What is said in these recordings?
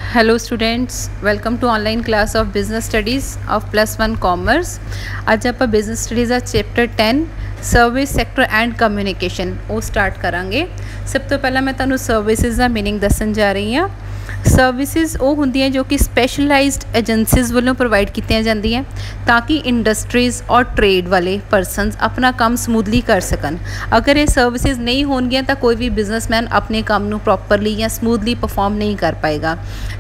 Hello students, welcome to online class of business studies of +1 commerce. अज आप business studies का chapter 10 service sector and communication वो start करांगे। सब तो पहला मैं तुहानू सर्विसेज का मीनिंग दसन जा रही हाँ। सर्विसेज वो होंदियां जो कि स्पैशलाइज्ड एजेंसीज वालों प्रोवाइड कीतियां जांदियां ताकि इंडस्ट्रीज़ और ट्रेड वाले परसनस अपना काम समूथली कर सकन। अगर ये सर्विसेज नहीं होंगियां तो कोई भी बिजनेसमैन अपने काम नू प्रॉपरली या समूथली परफॉर्म नहीं कर पाएगा।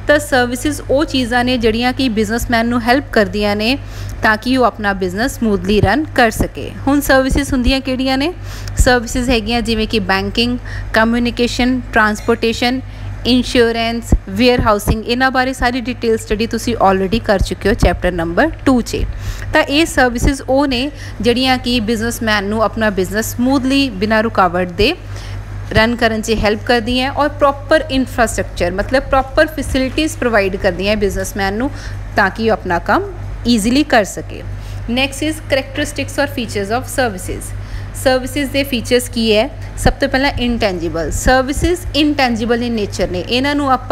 तो सर्विसेज वो चीज़ां ने जड़ियाँ कि बिजनेसमैन नू हेल्प करदियां ने ताकि वो अपना बिजनेस समूथली रन कर सके। हुण सर्विसेज हुंदियां किहड़ियां ने? सर्विसेज हैगियां जिवें कि banking, communication, transportation, insurance, warehousing. इन्हां बारे सारी डिटेल स्टडी तुसी ऑलरेडी कर चुके हो चैप्टर नंबर 2 च। तो ये सर्विसेज वो ने जड़ियाँ कि बिजनेसमैन नू अपना बिजनेस समूथली बिना रुकावट दे रन करन च हेल्प करदी हैं और प्रॉपर इंफ्रास्ट्रक्चर मतलब प्रॉपर फैसिलिटीज़ प्रोवाइड करदी हैं बिजनेसमैन नू ताकि वो अपना काम ईजीली कर सके। नैक्सट इज़ करैक्टरिस्टिक्स और फीचर्स ऑफ सर्विसेज। सर्विसेज के फीचर्स की है? सब तो पहला intangible. Services intangible in nature ने, इन्हों आप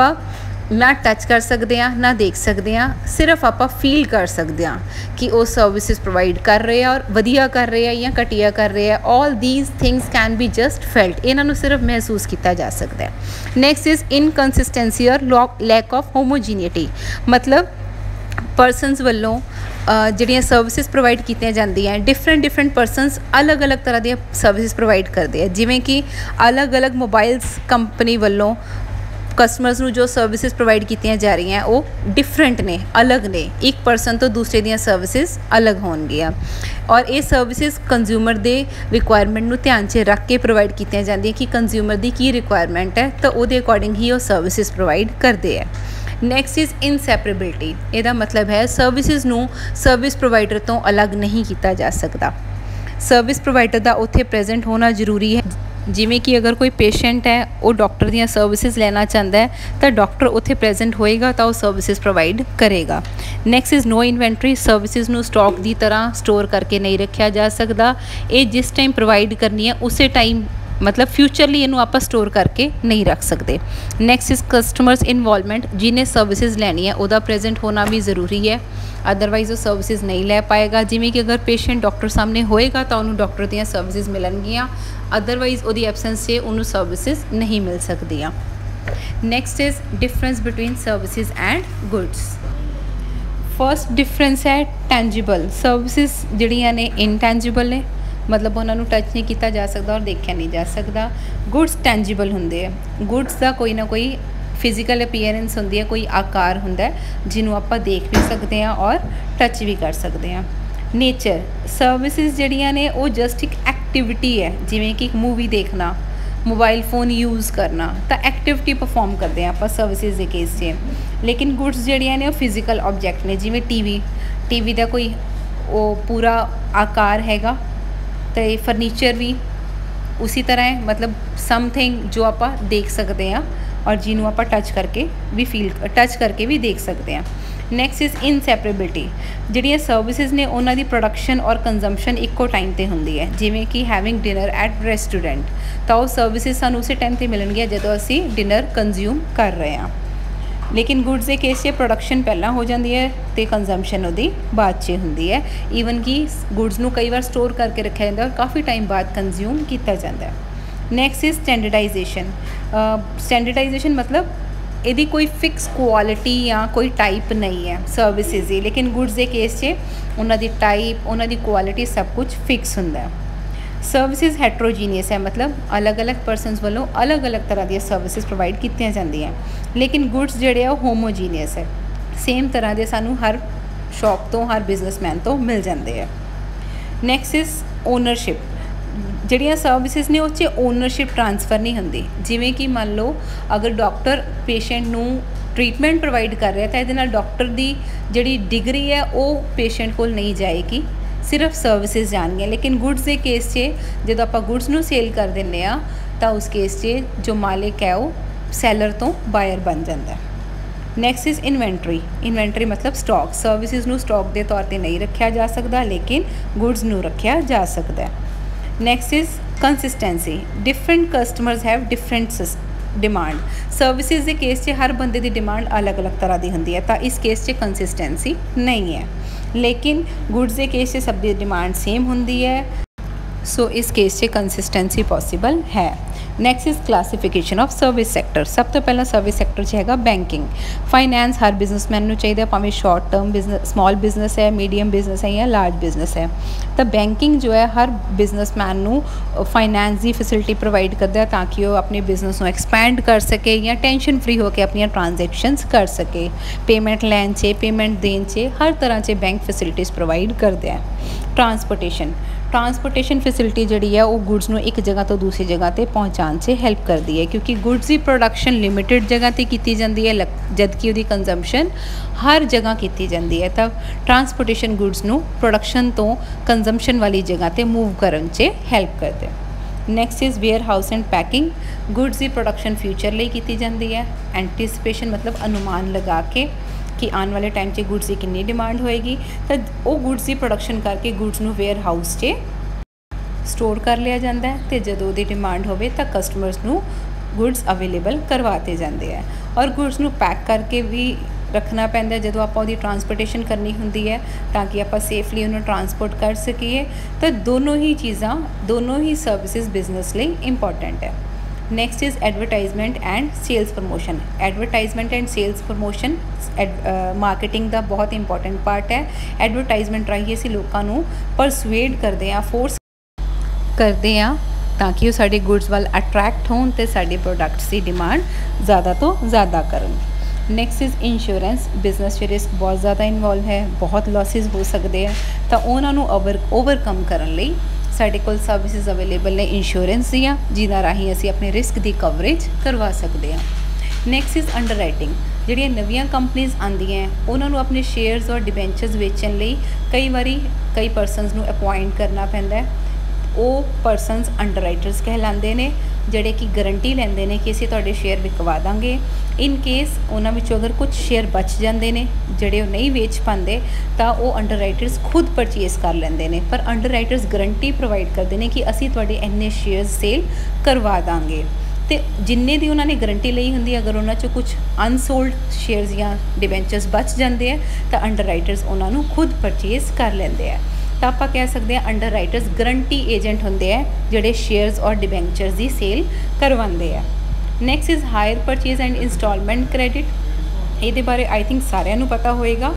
ना टच कर सकते हैं ना देख सकते हैं, सिर्फ आप फील कर सकते हैं कि वो सर्विसेज प्रोवाइड कर रहे हैं और वधिया कर रहे हैं या घटिया कर रहे हैं। All these things can be just felt, इन्हों सिर्फ महसूस किया जा सकता है। नैक्सट इज़ इनकनसिस्टेंसी और लैक ऑफ होमोजीनिटी। मतलब परसनस वालों ਜਿਹੜੀਆਂ सर्विसेज प्रोवाइड कीतियां ਜਾਂਦੀਆਂ डिफरेंट परसनस अलग अलग तरह दी सर्विसेज प्रोवाइड करते हैं। जिमें कि अलग अलग मोबाइल्स कंपनी वालों कस्टमर्स नू जो सर्विसेज प्रोवाइड कीतियां जा रही हैं वो डिफरेंट ने, अलग ने। एक परसन तो दूसरे दियां सर्विसेज अलग होणगियां और ये सर्विसेज कंज्यूमर दे रिक्वायरमेंट नू ध्यान च रख के प्रोवाइड कीतियां जांदियां कि कंज्यूमर दी की रिक्वायरमेंट है तो वो अकॉर्डिंग ही वो सर्विसेज प्रोवाइड करते हैं। Next is inseparability. इसका मतलब है सर्विसेज नू सर्विस प्रोवाइडर तो अलग नहीं किया जा सकता। सर्विस प्रोवाइडर का उत्थे प्रेजेंट होना जरूरी है। जिमें कि अगर कोई पेशेंट है वो डॉक्टर दियां सर्विसेज लेना चाहता है तो डॉक्टर उत्थे प्रेजेंट होएगा तो वो सर्विसेज प्रोवाइड करेगा। Next is no inventory. Services नू स्टॉक की तरह स्टोर करके नहीं रखा जा सकता। ये जिस टाइम प्रोवाइड करनी है उस टाइम मतलब फ्यूचरली इनू आप स्टोर करके नहीं रख सकते। Next is customers involvement. जिन्हें सर्विसेज लैनी है वह प्रेजेंट होना भी ज़रूरी है, अदरवाइज वो सर्विसेज नहीं लै पाएगा। जिमें कि अगर पेशेंट डॉक्टर सामने होएगा तो उन्होंने डॉक्टर दियां सर्विसेज मिलणगियां, अदरवाइज वो एबसेंस से उन्होंने सर्विसेज नहीं मिल सकदियां। Next is difference between services and goods. First difference है टैंजिबल। सर्विसेज जड़ियाँ ने इनटैंजिबल ने, मतलब उन्होंने टच नहीं किया जा सकता और देखा नहीं जा सकता। गुड्स टैंजिबल होंगे है। गुड्स का कोई ना कोई फिजिकल अपीयरेंस होंगी है, कोई आकार होंगे जिन्हों आप देख भी सकते हैं और टच भी कर सकते हैं। नेचर सर्विसेज जड़ियाँ ने वो जस्ट एक एक्टिविटी है, जिमें कि मूवी देखना, मोबाइल फोन यूज़ करना, तो एक्टिविटी परफॉर्म करते हैं आप सर्विसेज के केस से। लेकिन गुड्स जड़ियाँ ने वो फिजिकल ऑब्जैक्ट ने, जिमें टीवी का कोई वो पूरा आकार हैगा तो फर्नीचर भी उसी तरह है, मतलब समथिंग जो आप देख सकते हैं और जिन्हों आप टच करके भी देख सकते हैं। Next is inseparability. जिहड़ियां सर्विसेज ने उन्हां दी प्रोडक्शन और कंजम्पशन इक्को टाइम पर होंदी है। जिमें कि हैविंग डिनर एट रेस्टोरेंट, तो वो सर्विसेज सानूं उस टाइम पर मिलणगियां जदों असीं डिनर कंज्यूम कर रहे हैं। लेकिन गुड्स के केस से प्रोडक्शन पहला हो जाती है तो कंजम्पशन उसकी बाद च होंदी है। ईवन कि गुड्स नू कई बार स्टोर करके रखा जाता है और काफ़ी टाइम बाद कंज्यूम किया जाता है। Next is standardisation. स्टैंडर्डाइजेशन मतलब यदि कोई फिक्स क्वालिटी या कोई टाइप नहीं है सर्विसेज की, लेकिन गुड्स के केस से उन्होंने टाइप, उन्होंने क्वालिटी सब कुछ फिक्स होंदा है। सर्विसेज हैट्रोजीनियस है, मतलब अलग अलग परसनस वालों अलग अलग तरह दी सर्विसेज प्रोवाइड कीतियां जांदियां। लेकिन गुड्स जिहड़े होमोजीनियस है, सेम तरह के सानू हर शॉप तो हर बिजनेसमैन तो मिल जाते हैं। Next is ownership. जिहड़ियां सर्विसेज ने उस ओनरशिप ट्रांसफर नहीं होंदी। जिमें कि मान लो अगर डॉक्टर पेशेंट नू ट्रीटमेंट प्रोवाइड कर रहा है तो ये डॉक्टर की जिहड़ी डिग्री है वो पेशेंट को नहीं जाएगी, सिर्फ सर्विसेज जाएंगे। लेकिन गुड्स के केस से जो आप गुड्स नू सेल कर दें तो उस केस से जो मालिक है वो सैलर तो बायर बन जाता है। Next is inventory. इन्वेंटरी मतलब स्टॉक। सर्विसेज नू स्टॉक के तौर पर नहीं रखा जा सकता, लेकिन गुड्स नू रखा जा सकता है। Next is consistency. Different customers have different demand services के केस च हर बंदे की डिमांड अलग अलग तरह की होंगी है, तो इस केस च कंसिस्टेंसी नहीं है। लेकिन गुड्स के केस च सब की डिमांड सेम होंगी है, सो इस केस च कंसिस्टेंसी पॉसीबल है। Next is classification of service sector. सब तो पहला सर्विस सैक्टर च हैगा बैंकिंग। फाइनैंस हर बिजनेसमैन नूं चाहिए, भावें short term business, small business है, मीडियम बिजनेस है या लार्ज बिजनेस है। तो बैंकिंग जो है हर बिजनेसमैन नूं फाइनैंस की फैसिलिटी प्रोवाइड करता है ताकि वो अपने बिजनेस को एक्सपैंड कर सके या टेंशन फ्री होकर अपन ट्रांजैक्शनस कर सके। पेमेंट लैन च, पेमेंट देन च, हर तरह से बैंक फैसिलिटीज़ प्रोवाइड करते हैं। ट्रांसपोर्टेशन फैसिलिटी जी है वो गुड्स नूं एक जगह तो दूसरी जगह पर पहुँचाने से हेल्प करती है, क्योंकि गुड्स की प्रोडक्शन लिमिटेड जगह पर की जाती है जबकि उसकी कंजम्पशन हर जगह की जाती है। तब ट्रांसपोर्टेशन गुड्स नूं प्रोडक्शन तो कंजम्पशन वाली जगह पर मूव करने से हेल्प करते हैं। Next is warehouse and packing. Goods की प्रोडक्शन फ्यूचर लिए की जाती है। एंटीसिपेशन मतलब अनुमान लगा के कि आने वाले टाइम से गुड्स की कितनी डिमांड होएगी, तो वो गुड्स की प्रोडक्शन करके गुड्स नूं वेयर हाउस से स्टोर कर लिया जाता है, तो जदों दी डिमांड होवे तो कस्टमर्स नूं गुड्स अवेलेबल करवाते जाते हैं। और गुड्स नूं पैक करके भी रखना पैंदा जदों आपां उहदी ट्रांसपोर्टेशन करनी हुंदी है, ताकि आपां सेफली उन्हें ट्रांसपोर्ट कर सकीए। तो दोनों ही चीज़ां, दोनों ही सर्विसेज बिजनेस लिए इंपॉर्टेंट है। Next is advertisement and sales promotion. Advertisement and sales promotion marketing का बहुत इंपॉर्टेंट पार्ट है। एडवरटाइजमेंट राही असीं लोकां नूं परसुएड करते हैं, फोर्स करते हैं ताकि वो साडे गुड्स वाल अट्रैक्ट होण ते साडे प्रोडक्ट्स की डिमांड ज़्यादा तो ज़्यादा करन। Next is insurance. बिजनेस में रिस्क बहुत ज़्यादा इन्वॉल्व है, बहुत लॉसिस हो सकते हैं, तो उन्होंने ओवरकम करने लई साडे कोल सर्विसेज अवेलेबल ने इंश्योरेंस दियाँ, जिन्हां राही असीं अपने रिस्क की कवरेज करवा सकते हैं। Next is underwriting. जिहड़ियां नवीं कंपनीज़ आंदियां हैं उन्होंने अपने शेयर्स और डिबेंचर्स बेचण लई कई परसनस नूं अपॉइंट करना पैंदा है। वो परसनस अंडर राइटर्स कहलाते हैं, जिहड़े कि गारंटी लैंदे ने कि असीं तुहाडे शेयर विकवा दांगे। इन केस उन्हां विचों अगर कुछ शेयर बच जाते हैं जिहड़े वो नहीं वेच पाते, तो वो अंडर राइटर्स खुद परचेज कर लेंदे ने, पर अंडर राइटर्स गारंटी प्रोवाइड करते हैं कि असीं तुहाडे इन्ने शेयर्स सेल करवा दांगे। तो जिन्ने दी उन्होंने गारंटी ली होंदी, अगर उन्हां चों कुछ अनसोल्ड शेयर्स या डिबेंचर्स बच जाते हैं तो अंडर राइटर्स उन्होंने खुद परचेज कर लेंदे हैं। तो आप कह सकते हैं अंडर राइटर्स गारंटी एजेंट होंदे हैं जिहड़े शेयर्स और डिबेंचर्स की सेल करवाते हैं। Next is hire purchase and instalment credit. ये बारे आई थिंक सारिਆਂ ਨੂੰ पता होएगा।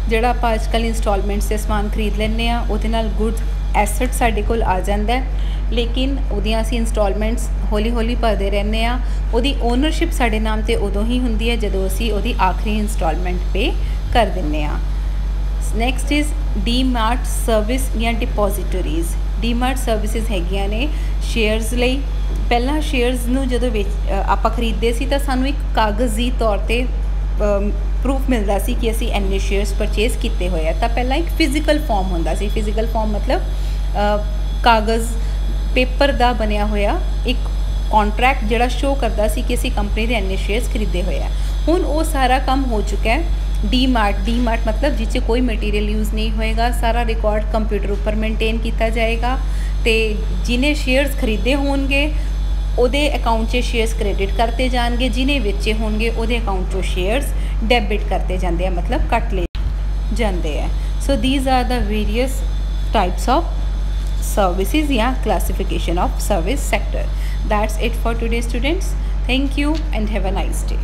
जिहड़ा आप अजकल इंस्टॉलमेंट से समान खरीद लैंदे आ उहदे नाल गुड एसट साडे कोल आ जांदा है, लेकिन उहदियां असीं इंस्टॉलमेंट्स हौली हौली भरदे रहने आ। उहदी ओनरशिप साडे नाम ते उदों ही हुंदी है जदों असीं उहदी आखिरी इंस्टॉलमेंट पे कर दिंदे आ। Next is demat service या डिपॉजिटरीज़। डी मार्ट सर्विसिज हैगियां ने शेयर्स लई। पहला शेयर्स नूं जदों आपां खरीददे सी तां सानूं एक कागज़ी तौर ते प्रूफ मिलता सी कि असी इन्ने शेयर्स परचेज किए हुए हैं। तो पहला एक फिजिकल फॉर्म होंदा सी। फिजिकल फॉर्म मतलब कागज़ पेपर का बनया होया एक कॉन्ट्रैक्ट जिहड़ा शो करता सी कि असी कंपनी के इन्ने शेयर्स खरीदे हुए हैं। हुण वो सारा काम हो चुका है। डी मार्ट मतलब जिस कोई मटीरियल यूज़ नहीं होएगा, सारा रिकॉर्ड कंप्यूटर उपर मेनटेन किया जाएगा। तो जिन्हें शेयर्स खरीदे होंगे उहदे अकाउंट से शेयर्स क्रेडिट करते जाएंगे, जिन्हें बेचे होंगे उहदे अकाउंट चो शेयर्स डेबिट करते जाते हैं, मतलब कट ले जाते हैं। So these are the various types of services या classification of service sector. That's it for today students. Thank you and have a nice day.